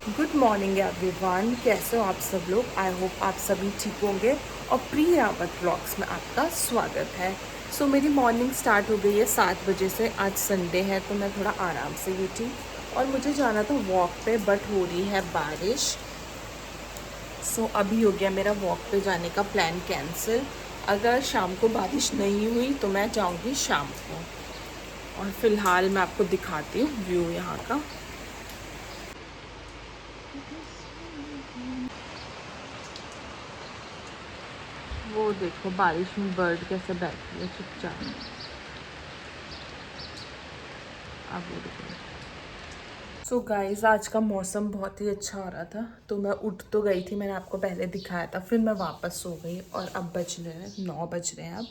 Good morning everyone, कैसे हो आप सब लोग। आई होप आप सभी ठीक होंगे और प्रिय रावत ब्लॉग्स में आपका स्वागत है। सो मेरी मॉर्निंग स्टार्ट हो गई है 7 बजे से। आज संडे है तो मैं थोड़ा आराम से उठी और मुझे जाना था वॉक पे, बट हो रही है बारिश। सो अभी हो गया मेरा वॉक पे जाने का प्लान कैंसिल। अगर शाम को बारिश नहीं हुई तो मैं जाऊँगी शाम को। और फिलहाल मैं आपको दिखाती हूँ व्यू यहाँ का। वो देखो बारिश में बर्ड कैसे बैठी है चुपचाप। अब वो देखो। सो गाइस, आज का मौसम बहुत ही अच्छा हो रहा था तो मैं उठ तो गई थी, मैंने आपको पहले दिखाया था। फिर मैं वापस सो गई और अब बज रहे हैं 9 बज रहे हैं।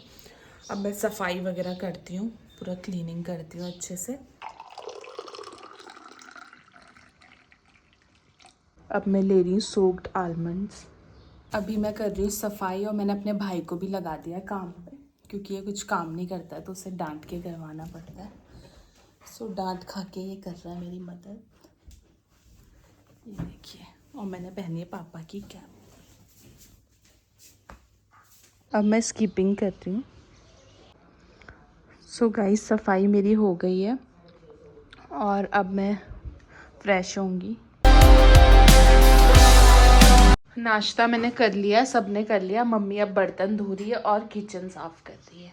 अब मैं सफाई वगैरह करती हूँ, पूरा क्लीनिंग करती हूँ अच्छे से। अब मैं ले रही हूँ सोक्ड आलमंड्स। अभी मैं कर रही हूँ सफाई और मैंने अपने भाई को भी लगा दिया काम पे, क्योंकि ये कुछ काम नहीं करता है तो उसे डांट के करवाना पड़ता है। सो डांट खा के ये कर रहा है मेरी मदद। ये देखिए, और मैंने पहनी है पापा की कैप। अब मैं स्कीपिंग कर रही हूँ। सो गाइस, सफाई मेरी हो गई है और अब मैं फ्रेश होंगी। नाश्ता मैंने कर लिया, सबने कर लिया। मम्मी अब बर्तन धो रही है और किचन साफ कर रही है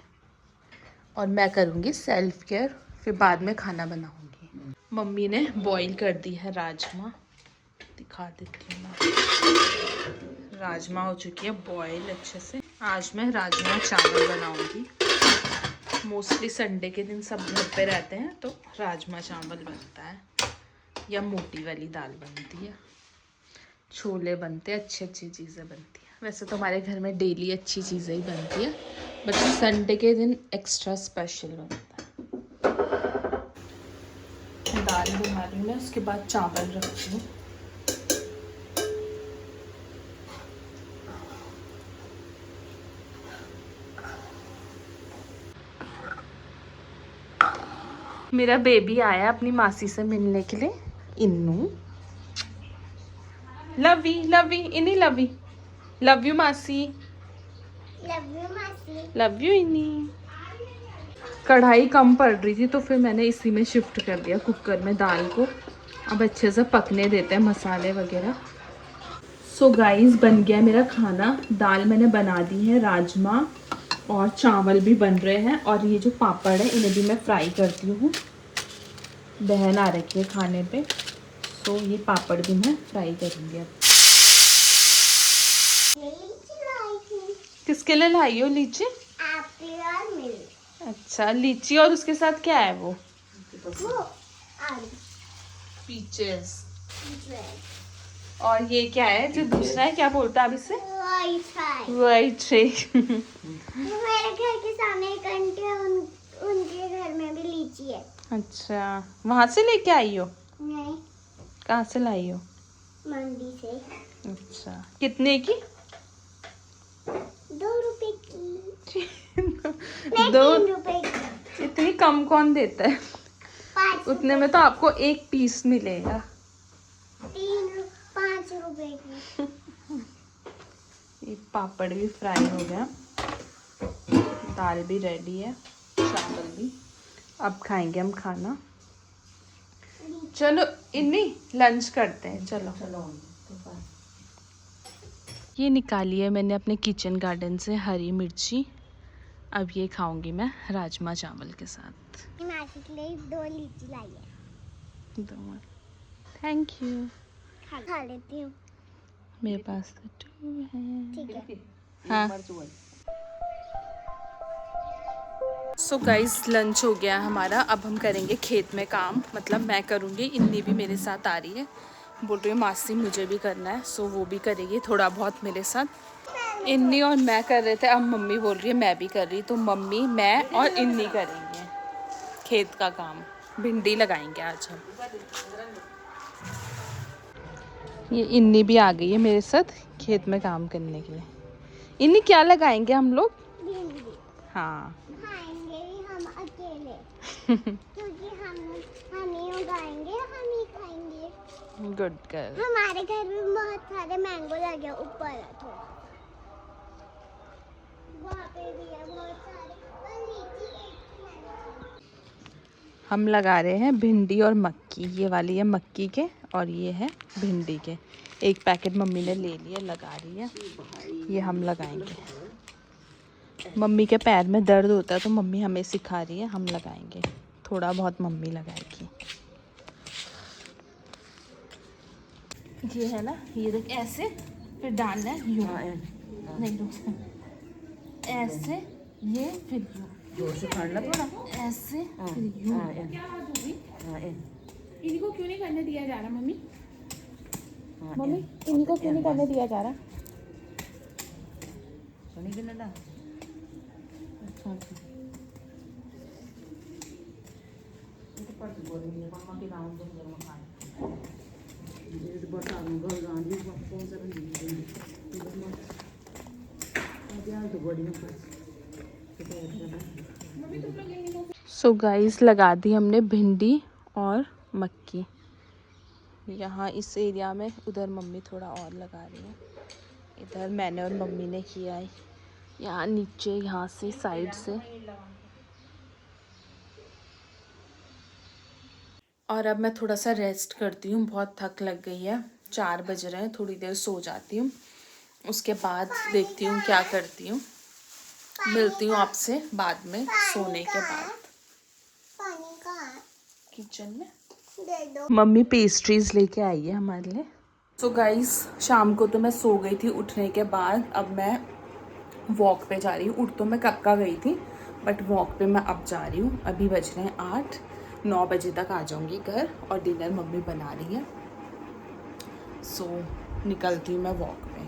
और मैं करूँगी सेल्फ केयर, फिर बाद में खाना बनाऊँगी। मम्मी ने बॉईल कर दी है राजमा, दिखा देती हूँ मैं। राजमा हो चुकी है बॉईल अच्छे से। आज मैं राजमा चावल बनाऊँगी। मोस्टली संडे के दिन सब घर पे रहते हैं तो राजमा चावल बनता है या मोटी वाली दाल बनती है, छोले बनते हैं, अच्छी अच्छी चीज़ें बनती हैं। वैसे तो हमारे घर में डेली अच्छी चीज़ें ही बनती है, बट संडे के दिन एक्स्ट्रा स्पेशल बनता है। दाल बना रही हूँ मैं, उसके बाद चावल रखती हूँ। मेरा बेबी आया अपनी मासी से मिलने के लिए, इन्नू। लवी लवी इन्नी, लवी लव यू मासी, लव यू इन्नी। कढ़ाई कम पड़ रही थी तो फिर मैंने इसी में शिफ्ट कर दिया, कुकर में दाल को। अब अच्छे से पकने देते हैं मसाले वगैरह। सो गाइस, बन गया मेरा खाना। दाल मैंने बना दी है, राजमा और चावल भी बन रहे हैं। और ये जो पापड़ है इन्हें भी मैं फ्राई करती हूँ। बहन आ रखी है खाने पे, तो ये पापड़ भी मैं फ्राई करूँगी। अब किसके लिए लाई हो लीची? अच्छा, लीची और उसके साथ क्या है वो पीचेस। और ये क्या है जो दूसरा है, क्या बोलता है अब इसे? White tray. मेरे घर के सामने एक आंटी है, उनके घर में भी लीची है। अच्छा, वहां से लेके आई हो? नहीं, कहाँ से लाई हो? मंडी से। अच्छा, कितने की? 2 रुपए की। नहीं, दो? 3 रुपए की। इतनी कम कौन देता है? 5 उतने में तो आपको एक पीस मिलेगा। 5 रुपए की। ये पापड़ भी फ्राई हो गया, दाल भी रेडी है, चावल भी। अब खाएंगे हम खाना। चलो इन्नी, लंच करते हैं। चलो चलो। ये निकाली है मैंने अपने किचन गार्डन से हरी मिर्ची। अब ये खाऊंगी मैं राजमा चावल के साथ। मासी के लिए 2 लीची लाई है। Thank you. खा लेती हूँ। मेरे पास तो 2 है। ठीक है। हाँ। सो गाइस, लंच हो गया हमारा। अब हम करेंगे खेत में काम, मतलब मैं करूँगी, इन्नी भी मेरे साथ आ रही है। बोल रही है मासी मुझे भी करना है, सो वो भी करेगी थोड़ा बहुत मेरे साथ। इन्नी और मैं कर रहे थे, अब मम्मी बोल रही है मैं भी कर रही, तो मम्मी, मैं और इन्नी करेंगे खेत का काम। भिंडी लगाएंगे आज हम। ये इन्नी भी आ गई है मेरे साथ खेत में काम करने के लिए। इन्नी, क्या लगाएंगे हम लोग? भिंडी हाँ। खाएंगे भी हम अकेले। क्योंकि हम ही उगाएंगे, हम ही खाएंगे। Good girl. हमारे घर में बहुत सारे मैंगो लगे हैं, ऊपर है थोड़ा, वहाँ पे भी है बहुत सारे, और लीची एक ही मैंने खाई। हम लगा रहे हैं भिंडी और मक्की। ये वाली है मक्की के और ये है भिंडी के। एक पैकेट मम्मी ने ले लिया, लगा रही है। ये हम लगाएंगे। मम्मी के पैर में दर्द होता है तो मम्मी हमें सिखा रही है, हम लगाएंगे। थोड़ा बहुत मम्मी लगाएगी। ये है ना, ये देख ऐसे, फिर डालना है यूं, नहीं रुक, ऐसे, ये फिर यूं, जोर से फाड़ना थोड़ा। ऐसे फिर यूं। इनको क्यों नहीं करने दिया जा रहा मम्मी? मम्मी इनको क्यों नहीं करने दिया जा रहा? सुनी कि ना सो गाइस लगा दी हमने भिंडी और मक्की यहाँ इस एरिया में। उधर मम्मी थोड़ा और लगा रही है। इधर मैंने और मम्मी ने किया है, यहाँ नीचे, यहाँ से साइड से। और अब मैं थोड़ा सा रेस्ट करती हूँ, बहुत थक लग गई है। 4 बज रहे हैं, थोड़ी देर सो जाती हूँ, उसके बाद देखती हूँ क्या करती हूँ। मिलती हूँ आपसे बाद में सोने के बाद। पानी कहाँ है? किचन में दे दो। मम्मी पेस्ट्रीज लेके आई है हमारे लिए। सो गाइस शाम को तो मैं सो गई थी उठने के बाद। अब मैं वॉक पे जा रही हूँ। उठ तो मैं कब का गई थी, बट वॉक पे मैं अब जा रही हूँ। अभी बज रहे हैं 8, 9 बजे तक आ जाऊँगी घर और डिनर मम्मी बना रही है। सो निकलती हूँ मैं वॉक पे।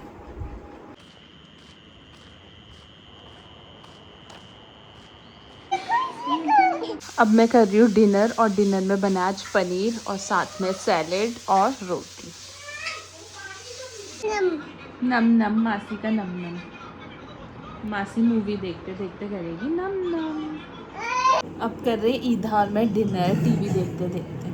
अब मैं कर रही हूँ डिनर और डिनर में बना आज पनीर और साथ में सैलेड और रोटी। नम नम मासी का नम नम। मासी मूवी देखते देखते करेगी नम नम। अब कर रहे इधर में डिनर टीवी देखते देखते।